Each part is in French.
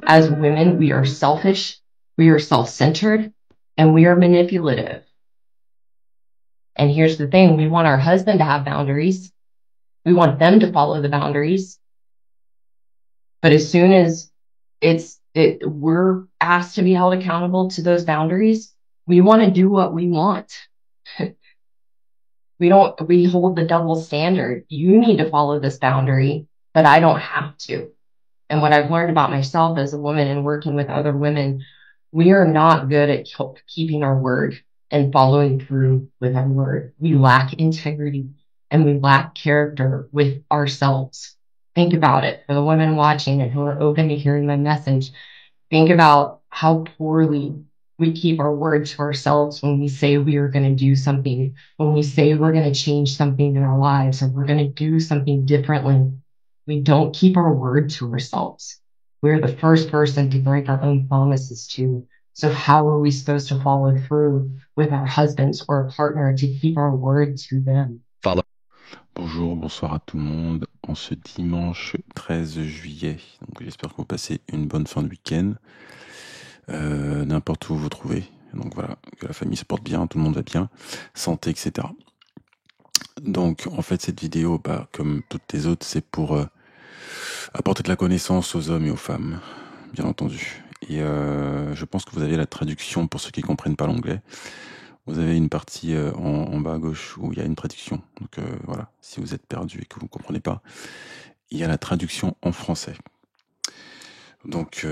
As women, we are selfish, we are self-centered, and we are manipulative. And here's the thing, we want our husband to have boundaries. We want them to follow the boundaries. But as soon as we're asked to be held accountable to those boundaries, we want to do what we want. We hold the double standard. You need to follow this boundary, but I don't have to. And what I've learned about myself as a woman and working with other women, we are not good at keeping our word and following through with our word. We lack integrity and we lack character with ourselves. Think about it for the women watching and who are open to hearing my message. Think about how poorly we keep our word to ourselves when we say we are going to do something, when we say we're going to change something in our lives, or we're going to do something differently. We don't keep our word to ourselves. We're the first person to break our own promises to. So how are we supposed to follow through with our husbands or a partner to keep our word to them? Bonjour, bonsoir à tout le monde. En ce dimanche 13 juillet, donc j'espère que vous passez une bonne fin de week-end, n'importe où vous vous trouvez. Donc voilà, que la famille se porte bien, tout le monde va bien, santé, etc. Donc en fait cette vidéo, comme toutes les autres, c'est pour apporter de la connaissance aux hommes et aux femmes, bien entendu. Et je pense que vous avez la traduction pour ceux qui comprennent pas l'anglais. Vous avez une partie en bas à gauche où il y a une traduction. Donc voilà, si vous êtes perdu et que vous ne comprenez pas, il y a la traduction en français. Donc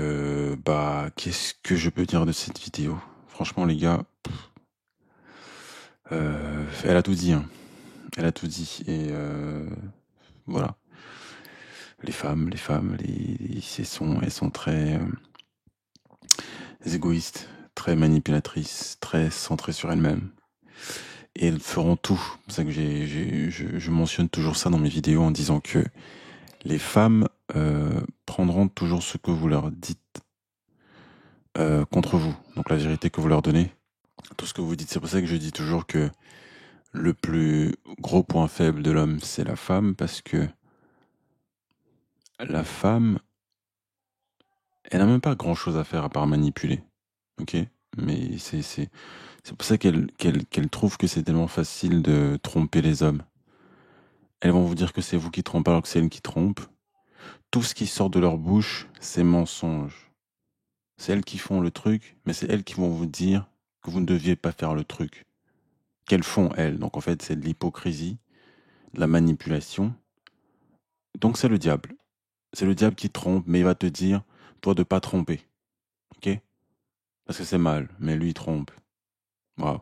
qu'est-ce que je peux dire de cette vidéo? Franchement les gars, elle a tout dit, hein. Elle a tout dit. Et voilà. Les femmes, elles sont très égoïstes, très manipulatrices, très centrées sur elles-mêmes. Et elles feront tout. C'est pour ça que je mentionne toujours ça dans mes vidéos en disant que les femmes prendront toujours ce que vous leur dites contre vous. Donc la vérité que vous leur donnez, tout ce que vous dites. C'est pour ça que je dis toujours que le plus gros point faible de l'homme, c'est la femme, parce que la femme, elle n'a même pas grand-chose à faire à part manipuler. Ok? Mais c'est pour ça qu'elle trouve que c'est tellement facile de tromper les hommes. Elles vont vous dire que c'est vous qui trompez alors que c'est elles qui trompent. Tout ce qui sort de leur bouche, c'est mensonge. C'est elles qui font le truc, mais c'est elles qui vont vous dire que vous ne deviez pas faire le truc. Qu'elles font, elles. Donc en fait, c'est de l'hypocrisie, de la manipulation. Donc c'est le diable. C'est le diable qui trompe, mais il va te dire, toi, de pas tromper. Ok? Parce que c'est mal, mais lui, il trompe. Waouh.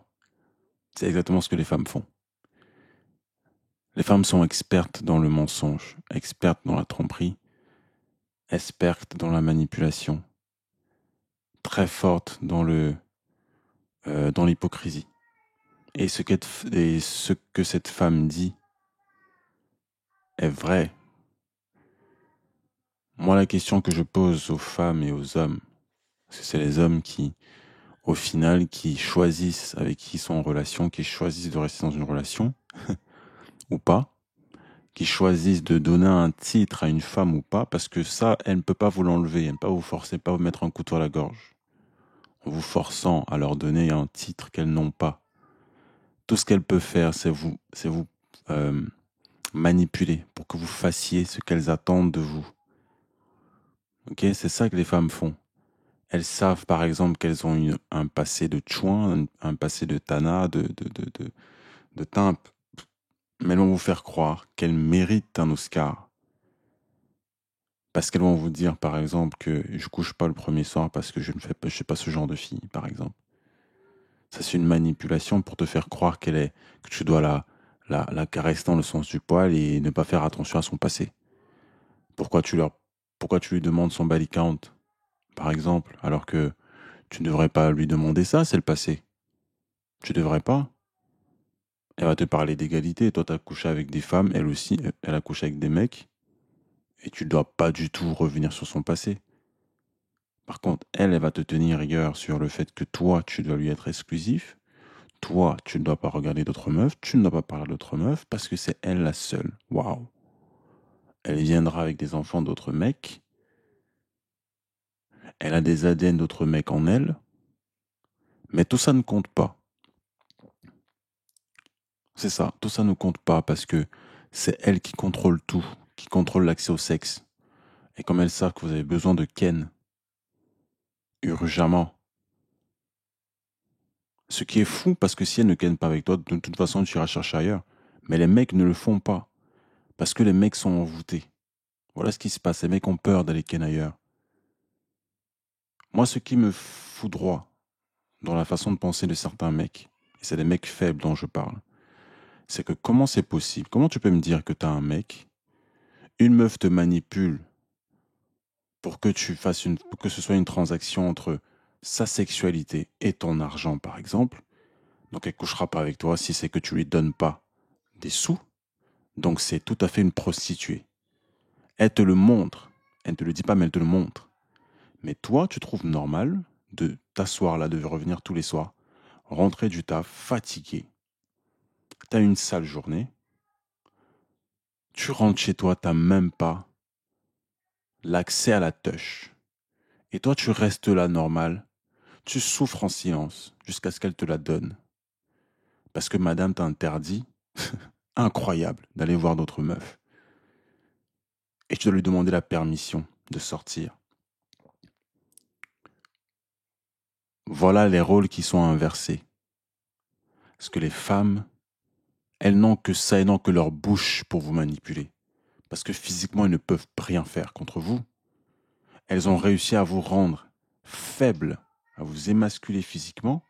C'est exactement ce que les femmes font. Les femmes sont expertes dans le mensonge, expertes dans la tromperie, expertes dans la manipulation, très fortes dans dans l'hypocrisie. Et ce que cette femme dit est vrai. Moi, la question que je pose aux femmes et aux hommes, parce que c'est les hommes qui, au final, qui choisissent avec qui ils sont en relation, qui choisissent de rester dans une relation, ou pas, qui choisissent de donner un titre à une femme ou pas, parce que ça, elle ne peut pas vous l'enlever, elle ne peut pas vous forcer, pas vous mettre un couteau à la gorge, en vous forçant à leur donner un titre qu'elles n'ont pas. Tout ce qu'elle peut faire, c'est vous manipuler pour que vous fassiez ce qu'elles attendent de vous. Ok, c'est ça que les femmes font. Elles savent par exemple qu'elles ont un passé de chouin, un passé de tana, de timpe, mais elles vont vous faire croire qu'elles méritent un Oscar. Parce qu'elles vont vous dire par exemple que je couche pas le premier soir parce que je suis pas ce genre de fille, par exemple. Ça c'est une manipulation pour te faire croire que tu dois la caresser dans le sens du poil et ne pas faire attention à son passé. Pourquoi pourquoi tu lui demandes son body count, par exemple, alors que tu ne devrais pas lui demander ça, c'est le passé. Tu devrais pas. Elle va te parler d'égalité. Toi, tu as couché avec des femmes, elle aussi, elle a couché avec des mecs. Et tu ne dois pas du tout revenir sur son passé. Par contre, elle va te tenir rigueur sur le fait que toi, tu dois lui être exclusif. Toi, tu ne dois pas regarder d'autres meufs. Tu ne dois pas parler d'autres meufs parce que c'est elle la seule. Waouh. Elle viendra avec des enfants d'autres mecs. Elle a des ADN d'autres mecs en elle, mais tout ça ne compte pas. C'est ça, tout ça ne compte pas parce que c'est elle qui contrôle tout, qui contrôle l'accès au sexe. Et comme elles savent que vous avez besoin de Ken, urgemment, ce qui est fou parce que si elle ne ken pas avec toi, de toute façon tu iras chercher ailleurs. Mais les mecs ne le font pas parce que les mecs sont envoûtés. Voilà ce qui se passe, les mecs ont peur d'aller ken ailleurs. Moi, ce qui me foudroie dans la façon de penser de certains mecs, et c'est des mecs faibles dont je parle, c'est que comment c'est possible? Comment tu peux me dire que t'as un mec, une meuf te manipule pour que pour que ce soit une transaction entre sa sexualité et ton argent, par exemple. Donc elle couchera pas avec toi si c'est que tu lui donnes pas des sous. Donc c'est tout à fait une prostituée. Elle te le montre. Elle ne te le dit pas, mais elle te le montre. Mais toi, tu trouves normal de t'asseoir là, de revenir tous les soirs, rentrer du taf, fatigué. T'as une sale journée. Tu rentres chez toi, t'as même pas l'accès à la touche. Et toi, tu restes là normal. Tu souffres en silence jusqu'à ce qu'elle te la donne. Parce que madame t'a interdit, incroyable, d'aller voir d'autres meufs. Et tu dois lui demander la permission de sortir. Voilà les rôles qui sont inversés. Parce que les femmes, elles n'ont que ça et n'ont que leur bouche pour vous manipuler. Parce que physiquement, elles ne peuvent rien faire contre vous. Elles ont réussi à vous rendre faibles, à vous émasculer physiquement.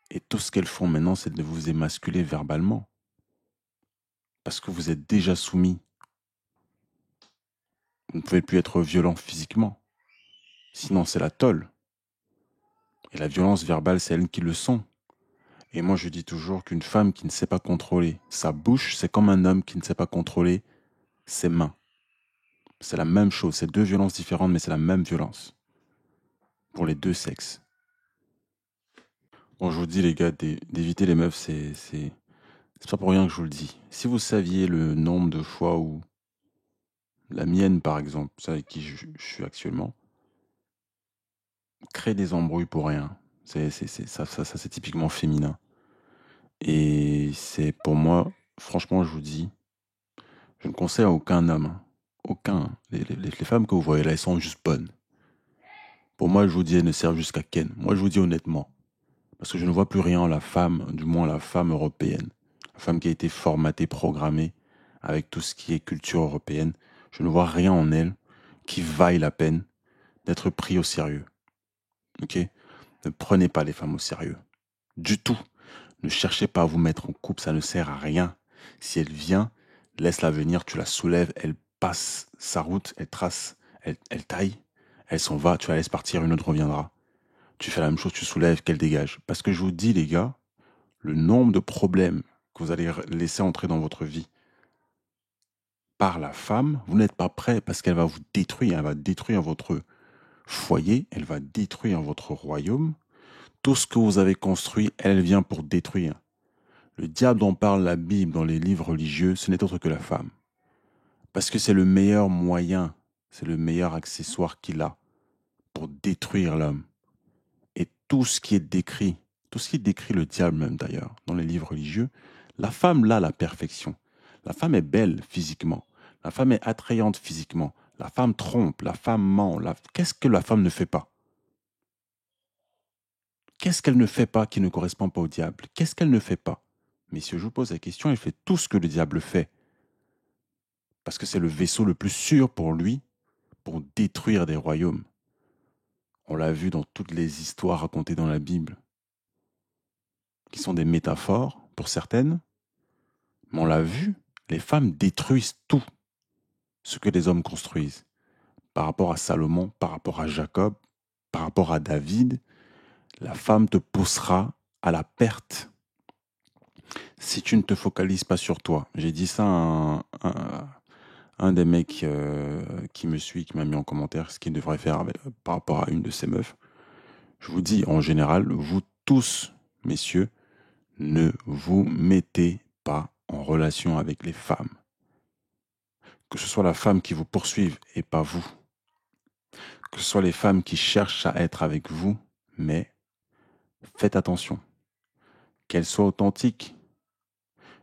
Et tout ce qu'elles font maintenant, c'est de vous émasculer verbalement. Parce que vous êtes déjà soumis. Vous ne pouvez plus être violent physiquement. Sinon, c'est la tôle. Et la violence verbale, c'est elles qui le sont. Et moi, je dis toujours qu'une femme qui ne sait pas contrôler sa bouche, c'est comme un homme qui ne sait pas contrôler ses mains. C'est la même chose. C'est deux violences différentes, mais c'est la même violence. Pour les deux sexes. Bon, je vous dis, les gars, d'éviter les meufs, c'est pas pour rien que je vous le dis. Si vous saviez le nombre de fois où la mienne, par exemple, celle avec qui je suis actuellement, crée des embrouilles pour rien. Ça, c'est typiquement féminin. Et c'est pour moi, franchement, je vous dis, je ne conseille à aucun homme, hein. Aucun. Les femmes que vous voyez là, elles sont juste bonnes. Pour moi, je vous dis, elles ne servent jusqu'à ken. Moi, je vous dis honnêtement. Parce que je ne vois plus rien en la femme, du moins la femme européenne. La femme qui a été formatée, programmée avec tout ce qui est culture européenne. Je ne vois rien en elle qui vaille la peine d'être pris au sérieux. Ok? Ne prenez pas les femmes au sérieux. Du tout. Ne cherchez pas à vous mettre en couple, ça ne sert à rien. Si elle vient, laisse-la venir, tu la soulèves, elle passe sa route, elle trace, elle taille, elle s'en va, tu la laisses partir, une autre reviendra. Tu fais la même chose, tu soulèves, qu'elle dégage. Parce que je vous dis, les gars, le nombre de problèmes que vous allez laisser entrer dans votre vie par la femme, vous n'êtes pas prêt parce qu'elle va vous détruire, elle va détruire votre foyer, elle va détruire votre royaume. Tout ce que vous avez construit, elle vient pour détruire. Le diable dont parle la Bible dans les livres religieux, ce n'est autre que la femme. Parce que c'est le meilleur moyen, c'est le meilleur accessoire qu'il a pour détruire l'homme. Et tout ce qui est décrit, tout ce qui décrit le diable même d'ailleurs, dans les livres religieux, la femme l'a la perfection. La femme est belle physiquement. La femme est attrayante physiquement. La femme trompe, la femme ment. Qu'est-ce que la femme ne fait pas? Qu'est-ce qu'elle ne fait pas qui ne correspond pas au diable? Qu'est-ce qu'elle ne fait pas? Messieurs, je vous pose la question, elle fait tout ce que le diable fait. Parce que c'est le vaisseau le plus sûr pour lui, pour détruire des royaumes. On l'a vu dans toutes les histoires racontées dans la Bible, qui sont des métaphores pour certaines, mais on l'a vu, les femmes détruisent tout ce que les hommes construisent. Par rapport à Salomon, par rapport à Jacob, par rapport à David, la femme te poussera à la perte si tu ne te focalises pas sur toi. J'ai dit ça à un des mecs qui me suit, qui m'a mis en commentaire ce qu'il devrait faire par rapport à une de ses meufs. Je vous dis, en général, vous tous, messieurs, ne vous mettez pas en relation avec les femmes. Que ce soit la femme qui vous poursuive et pas vous. que ce soit les femmes qui cherchent à être avec vous, mais faites attention, qu'elles soient authentiques.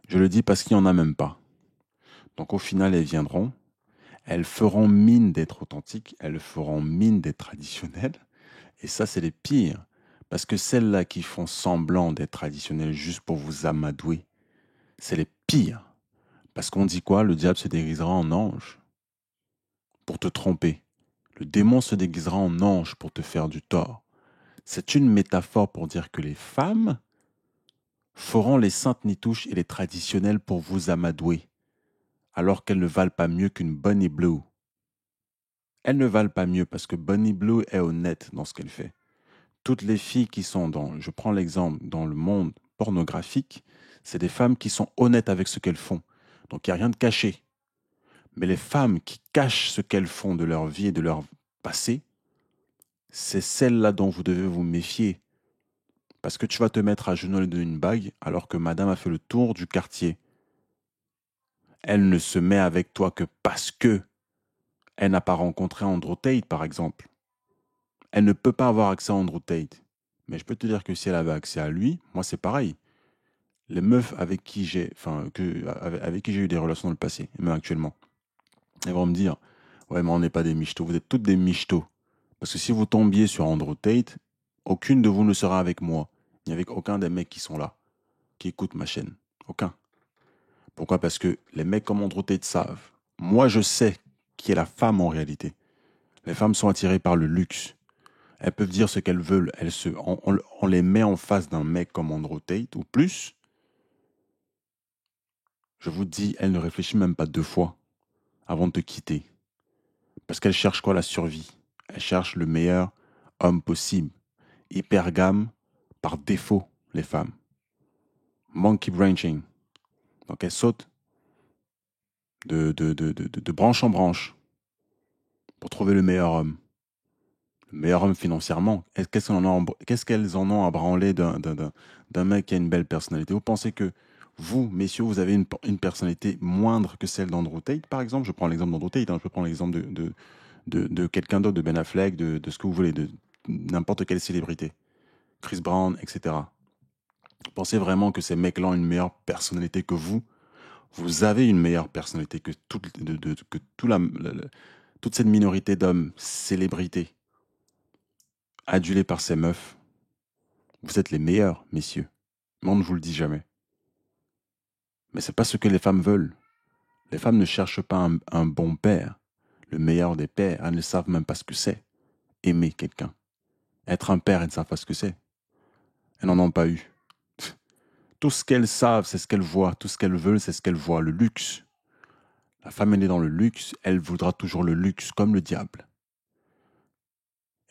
Je le dis parce qu'il n'y en a même pas. Donc au final, elles viendront, elles feront mine d'être authentiques, elles feront mine d'être traditionnelles, et ça, c'est les pires. Parce que celles-là qui font semblant d'être traditionnelles juste pour vous amadouer, c'est les pires. Parce qu'on dit quoi? Le diable se déguisera en ange pour te tromper. Le démon se déguisera en ange pour te faire du tort. C'est une métaphore pour dire que les femmes feront les saintes nitouches et les traditionnelles pour vous amadouer, alors qu'elles ne valent pas mieux qu'une Bonnie Blue. Elles ne valent pas mieux parce que Bonnie Blue est honnête dans ce qu'elle fait. Toutes les filles qui sont je prends l'exemple, dans le monde pornographique, c'est des femmes qui sont honnêtes avec ce qu'elles font. Donc il n'y a rien de caché. Mais les femmes qui cachent ce qu'elles font de leur vie et de leur passé, c'est celles-là dont vous devez vous méfier. Parce que tu vas te mettre à genoux et donner une bague alors que madame a fait le tour du quartier. Elle ne se met avec toi que parce que elle n'a pas rencontré Andrew Tate, par exemple. Elle ne peut pas avoir accès à Andrew Tate. Mais je peux te dire que si elle avait accès à lui, moi c'est pareil. Les meufs avec qui avec qui j'ai eu des relations dans le passé, et même actuellement, elles vont me dire, ouais, mais on n'est pas des michtos, vous êtes toutes des michtos. Parce que si vous tombiez sur Andrew Tate, aucune de vous ne sera avec moi, ni avec aucun des mecs qui sont là, qui écoutent ma chaîne. Aucun. Pourquoi? Parce que les mecs comme Andrew Tate savent. Moi, je sais qui est la femme en réalité. Les femmes sont attirées par le luxe. Elles peuvent dire ce qu'elles veulent. On les met en face d'un mec comme Andrew Tate, ou plus. Je vous dis, elles ne réfléchissent même pas 2 fois avant de te quitter. Parce qu'elles cherchent quoi? La survie. Elles cherchent le meilleur homme possible. Hyper gamme, par défaut, les femmes. Monkey branching. Donc elles sautent de branche en branche pour trouver le meilleur homme. Le meilleur homme financièrement. Qu'est-ce qu'elles en ont à branler d'un mec qui a une belle personnalité? Vous pensez que vous, messieurs, vous avez une personnalité moindre que celle d'Andrew Tate, par exemple? Je prends l'exemple d'Andrew Tate, je peux prendre l'exemple de quelqu'un d'autre, de Ben Affleck, de ce que vous voulez, de n'importe quelle célébrité. Chris Brown, etc. Vous pensez vraiment que ces mecs-là ont une meilleure personnalité que vous? Vous avez une meilleure personnalité que toute cette minorité d'hommes, célébrités, adulés par ces meufs. Vous êtes les meilleurs, messieurs. Mais on ne vous le dit jamais. Mais c'est pas ce que les femmes veulent. Les femmes ne cherchent pas un bon père, le meilleur des pères. Elles ne savent même pas ce que c'est, aimer quelqu'un. Être un père, elles ne savent pas ce que c'est. Elles n'en ont pas eu. Tout ce qu'elles savent, c'est ce qu'elles voient. Tout ce qu'elles veulent, c'est ce qu'elles voient. Le luxe. La femme est née dans le luxe, elle voudra toujours le luxe, comme le diable.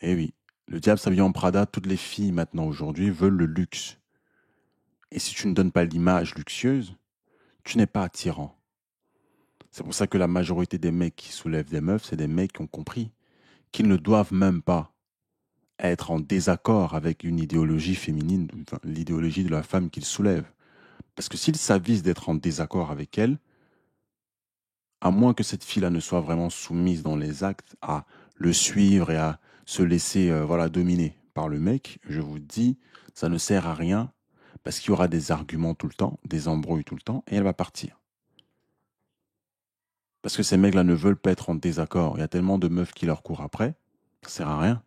Eh oui, le diable s'habille en Prada, toutes les filles maintenant aujourd'hui veulent le luxe. Et si tu ne donnes pas l'image luxueuse, tu n'es pas attirant. C'est pour ça que la majorité des mecs qui soulèvent des meufs, c'est des mecs qui ont compris qu'ils ne doivent même pas être en désaccord avec une idéologie féminine, enfin, l'idéologie de la femme qu'ils soulèvent. Parce que s'ils s'avisent d'être en désaccord avec elle, à moins que cette fille-là ne soit vraiment soumise dans les actes à le suivre et à se laisser dominer par le mec, je vous dis, ça ne sert à rien parce qu'il y aura des arguments tout le temps, des embrouilles tout le temps et elle va partir. Parce que ces mecs-là ne veulent pas être en désaccord. Il y a tellement de meufs qui leur courent après, ça sert à rien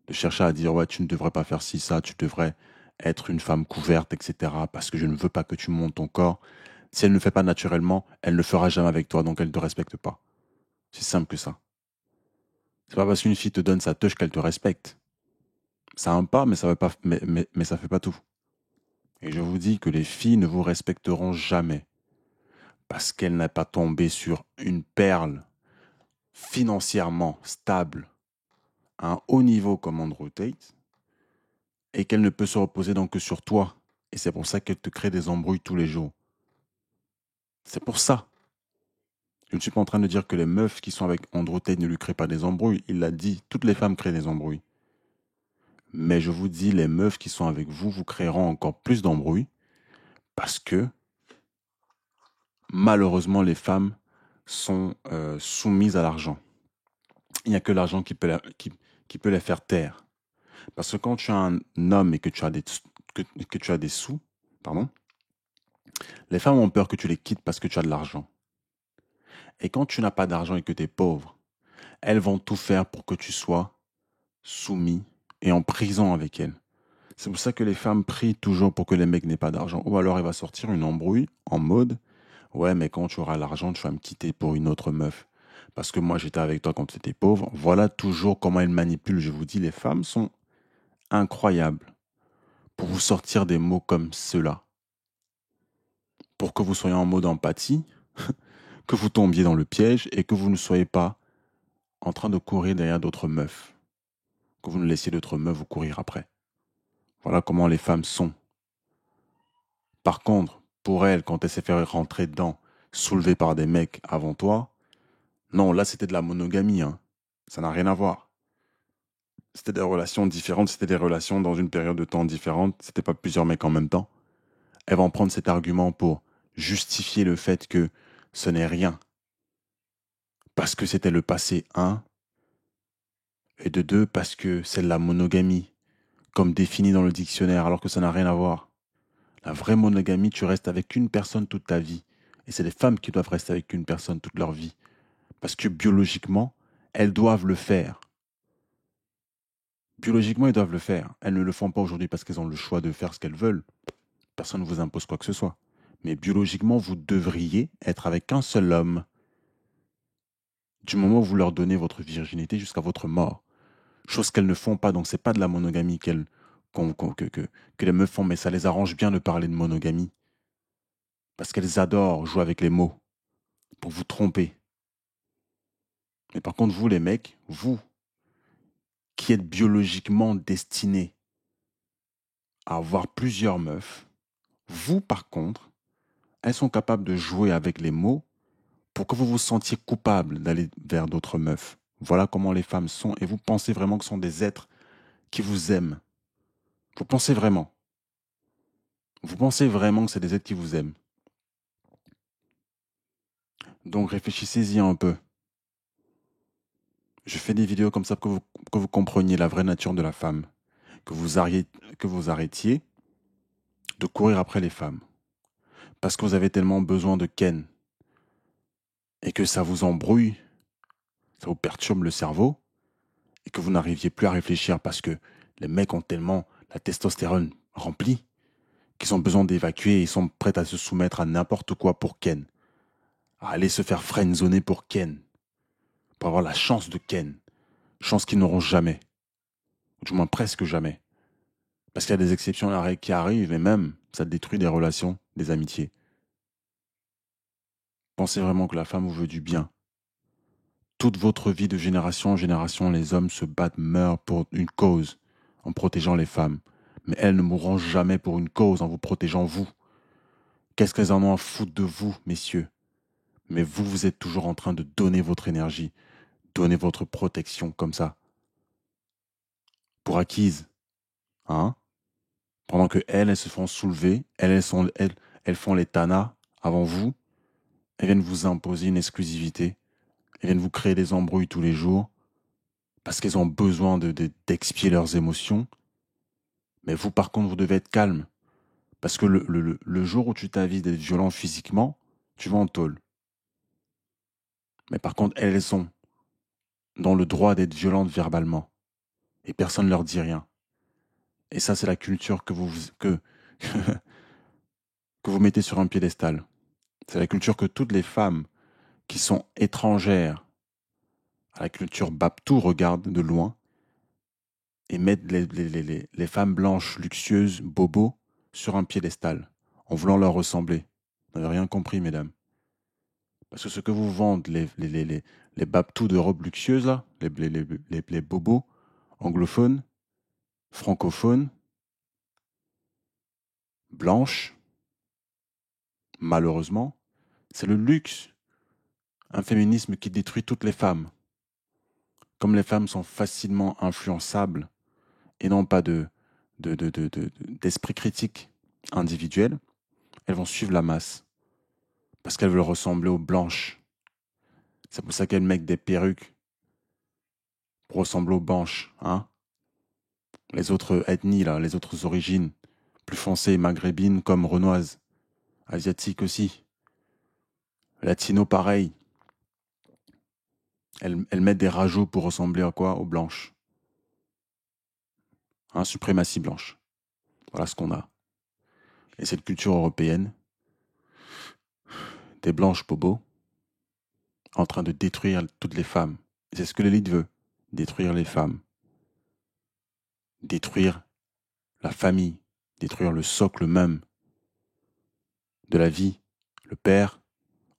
de chercher à dire ouais, tu ne devrais pas faire ci, ça, tu devrais être une femme couverte, etc. parce que je ne veux pas que tu montes ton corps. Si elle ne le fait pas naturellement, elle ne le fera jamais avec toi, donc elle ne te respecte pas. C'est simple que ça. C'est pas parce qu'une fille te donne sa touche qu'elle te respecte. Ça a un pas, mais ça veut pas, mais ça fait pas tout. Et je vous dis que les filles ne vous respecteront jamais parce qu'elle n'a pas tombé sur une perle financièrement stable à un haut niveau comme Andrew Tate et qu'elle ne peut se reposer donc que sur toi. Et c'est pour ça qu'elle te crée des embrouilles tous les jours. C'est pour ça. Je ne suis pas en train de dire que les meufs qui sont avec Andrew Tate ne lui créent pas des embrouilles. Il l'a dit, toutes les femmes créent des embrouilles. Mais je vous dis, les meufs qui sont avec vous vous créeront encore plus d'embrouilles parce que malheureusement les femmes sont soumises à l'argent. il n'y a que l'argent qui peut les faire taire. Parce que quand tu es un homme et que que tu as des sous, pardon, les femmes ont peur que tu les quittes parce que tu as de l'argent. Et quand tu n'as pas d'argent et que tu es pauvre, elles vont tout faire pour que tu sois soumis et en prison avec elles. C'est pour ça que les femmes prient toujours pour que les mecs n'aient pas d'argent. Ou alors il va sortir une embrouille en mode ouais, mais quand tu auras l'argent, tu vas me quitter pour une autre meuf. Parce que moi, j'étais avec toi quand tu étais pauvre. Voilà toujours comment elles manipulent. Je vous dis, les femmes sont incroyables pour vous sortir des mots comme ceux-là. Pour que vous soyez en mode empathie, que vous tombiez dans le piège et que vous ne soyez pas en train de courir derrière d'autres meufs. Que vous ne laissiez d'autres meufs vous courir après. Voilà comment les femmes sont. Par contre, pour elles, quand elles s'est fait rentrer dedans, soulevées par des mecs avant toi, non, là c'était de la monogamie, hein. Ça n'a rien à voir. C'était des relations différentes, c'était des relations dans une période de temps différente, c'était pas plusieurs mecs en même temps. Elles vont prendre cet argument pour justifier le fait que ce n'est rien. Parce que c'était le passé, un, et de deux, parce que c'est la monogamie, comme défini dans le dictionnaire, alors que ça n'a rien à voir. La vraie monogamie, tu restes avec une personne toute ta vie. Et c'est les femmes qui doivent rester avec une personne toute leur vie. Parce que biologiquement, elles doivent le faire. Biologiquement, elles doivent le faire. Elles ne le font pas aujourd'hui parce qu'elles ont le choix de faire ce qu'elles veulent. Personne ne vous impose quoi que ce soit. Mais biologiquement, vous devriez être avec un seul homme du moment où vous leur donnez votre virginité jusqu'à votre mort. Chose qu'elles ne font pas, donc c'est pas de la monogamie que les meufs font, mais ça les arrange bien de parler de monogamie. Parce qu'elles adorent jouer avec les mots pour vous tromper. Mais par contre, vous les mecs, vous qui êtes biologiquement destinés à avoir plusieurs meufs, vous par contre, elles sont capables de jouer avec les mots pour que vous vous sentiez coupable d'aller vers d'autres meufs. Voilà comment les femmes sont et vous pensez vraiment que ce sont des êtres qui vous aiment. Vous pensez vraiment. Vous pensez vraiment que c'est des êtres qui vous aiment. Donc réfléchissez-y un peu. Je fais des vidéos comme ça pour que vous compreniez la vraie nature de la femme. Que vous arrêtiez de courir après les femmes. Parce que vous avez tellement besoin de Ken. Et que ça vous embrouille, ça vous perturbe le cerveau. Et que vous n'arriviez plus à réfléchir parce que les mecs ont tellement la testostérone remplie qu'ils ont besoin d'évacuer et ils sont prêts à se soumettre à n'importe quoi pour Ken. À aller se faire friendzoner pour Ken. Pour avoir la chance de Ken. Chance qu'ils n'auront jamais. Ou du moins presque jamais. Parce qu'il y a des exceptions à la règle qui arrivent et même ça détruit des relations, des amitiés. Pensez vraiment que la femme vous veut du bien. Toute votre vie de génération en génération, les hommes se battent, meurent pour une cause en protégeant les femmes. Mais elles ne mourront jamais pour une cause en vous protégeant vous. Qu'est-ce qu'elles en ont à foutre de vous, messieurs? Mais vous, vous êtes toujours en train de donner votre énergie, donner votre protection comme ça. Pour acquise. Hein? Pendant que elles se font soulever, elles font les tanas avant vous, elles viennent vous imposer une exclusivité, elles viennent vous créer des embrouilles tous les jours, parce qu'elles ont besoin d'expier leurs émotions. Mais vous, par contre, vous devez être calme. Parce que le jour où tu t'avises d'être violent physiquement, tu vas en tôle. Mais par contre, elles sont dans le droit d'être violentes verbalement. Et personne ne leur dit rien. Et ça, c'est la culture que vous mettez sur un piédestal. C'est la culture que toutes les femmes qui sont étrangères à la culture Baptou regardent de loin et mettent les femmes blanches, luxueuses, bobos, sur un piédestal, en voulant leur ressembler. Vous n'avez rien compris, mesdames. Parce que ce que vous vendent, les Baptous d'Europe luxueuse, là, les bobos anglophones, francophones, blanches, malheureusement, c'est le luxe. Un féminisme qui détruit toutes les femmes. Comme les femmes sont facilement influençables et n'ont pas d'esprit critique individuel, elles vont suivre la masse. Parce qu'elles veulent ressembler aux blanches. C'est pour ça qu'elles mettent des perruques pour ressembler aux blanches, hein. Les autres ethnies, là, les autres origines, plus foncées, maghrébines comme renoises, asiatiques aussi. Latino, pareil. Elles mettent des rajouts pour ressembler à quoi? Aux blanches. Hein, suprématie blanche. Voilà ce qu'on a. Et cette culture européenne, des blanches bobos, en train de détruire toutes les femmes. Et c'est ce que l'élite veut, détruire les femmes. Détruire la famille, détruire le socle même de la vie, le père,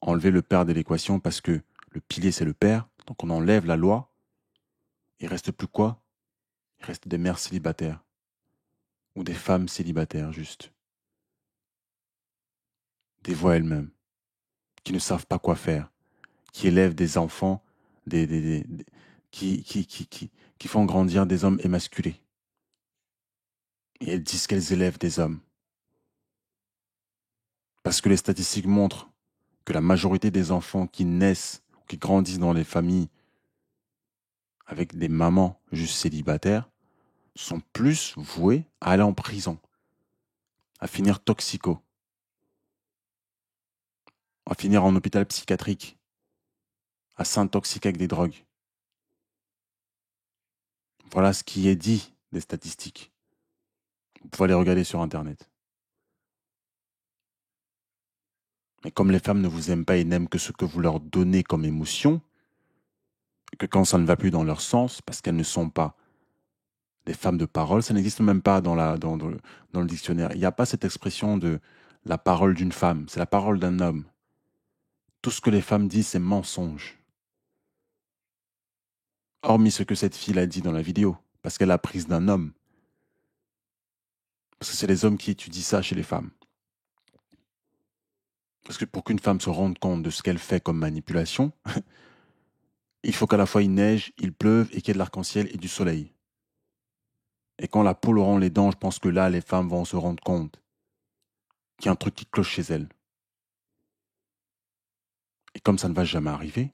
enlever le père de l'équation parce que le pilier c'est le père, donc on enlève la loi, il reste plus quoi? Il reste des mères célibataires, ou des femmes célibataires juste, des voix elles-mêmes, qui ne savent pas quoi faire, qui élèvent des enfants, qui font grandir des hommes émasculés. Et elles disent qu'elles élèvent des hommes. Parce que les statistiques montrent que la majorité des enfants qui naissent, qui grandissent dans les familles avec des mamans juste célibataires, sont plus voués à aller en prison, à finir toxico, à finir en hôpital psychiatrique, à s'intoxiquer avec des drogues. Voilà ce qui est dit des statistiques. Vous pouvez les regarder sur Internet. Mais comme les femmes ne vous aiment pas et n'aiment que ce que vous leur donnez comme émotion, et que quand ça ne va plus dans leur sens, parce qu'elles ne sont pas des femmes de parole, ça n'existe même pas dans le dictionnaire. Il n'y a pas cette expression de la parole d'une femme, c'est la parole d'un homme. Tout ce que les femmes disent, c'est mensonge. Hormis ce que cette fille a dit dans la vidéo, parce qu'elle a prise d'un homme. Parce que c'est les hommes qui étudient ça chez les femmes. Parce que pour qu'une femme se rende compte de ce qu'elle fait comme manipulation, il faut qu'à la fois il neige, il pleuve et qu'il y ait de l'arc-en-ciel et du soleil. Et quand la poule auront les dents, je pense que là, les femmes vont se rendre compte qu'il y a un truc qui cloche chez elles. Et comme ça ne va jamais arriver,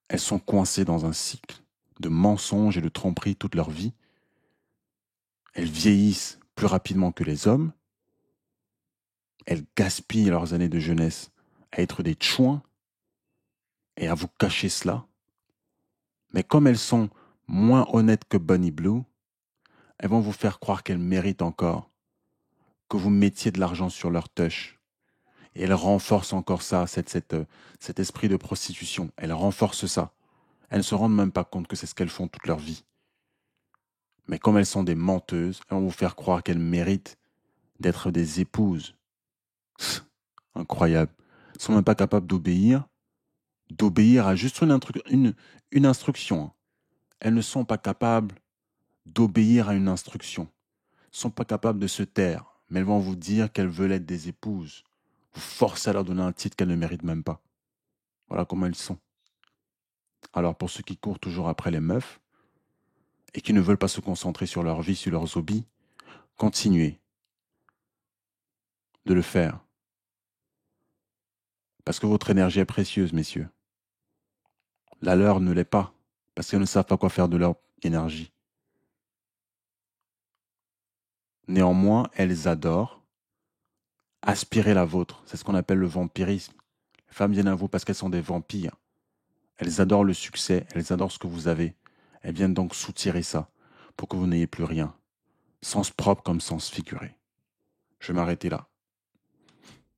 elles sont coincées dans un cycle de mensonges et de tromperies toute leur vie. Elles vieillissent plus rapidement que les hommes. Elles gaspillent leurs années de jeunesse à être des chouins et à vous cacher cela. Mais comme elles sont moins honnêtes que Bunny Blue, elles vont vous faire croire qu'elles méritent encore que vous mettiez de l'argent sur leur touche. Et elles renforcent encore ça, cet esprit de prostitution. Elles renforcent ça. Elles ne se rendent même pas compte que c'est ce qu'elles font toute leur vie. Mais comme elles sont des menteuses, elles vont vous faire croire qu'elles méritent d'être des épouses. Incroyable. Elles ne sont même pas capables d'obéir à juste une instruction. Elles ne sont pas capables d'obéir à une instruction. Elles ne sont pas capables de se taire, mais elles vont vous dire qu'elles veulent être des épouses. Vous forcez à leur donner un titre qu'elles ne méritent même pas. Voilà comment elles sont. Alors pour ceux qui courent toujours après les meufs et qui ne veulent pas se concentrer sur leur vie, sur leurs hobbies, continuez de le faire. Parce que votre énergie est précieuse, messieurs. La leur ne l'est pas, parce qu'elles ne savent pas quoi faire de leur énergie. Néanmoins, elles adorent aspirer la vôtre. C'est ce qu'on appelle le vampirisme. Les femmes viennent à vous parce qu'elles sont des vampires. Elles adorent le succès, elles adorent ce que vous avez. Elles viennent donc soutirer ça pour que vous n'ayez plus rien. Sens propre comme sens figuré. Je vais m'arrêter là.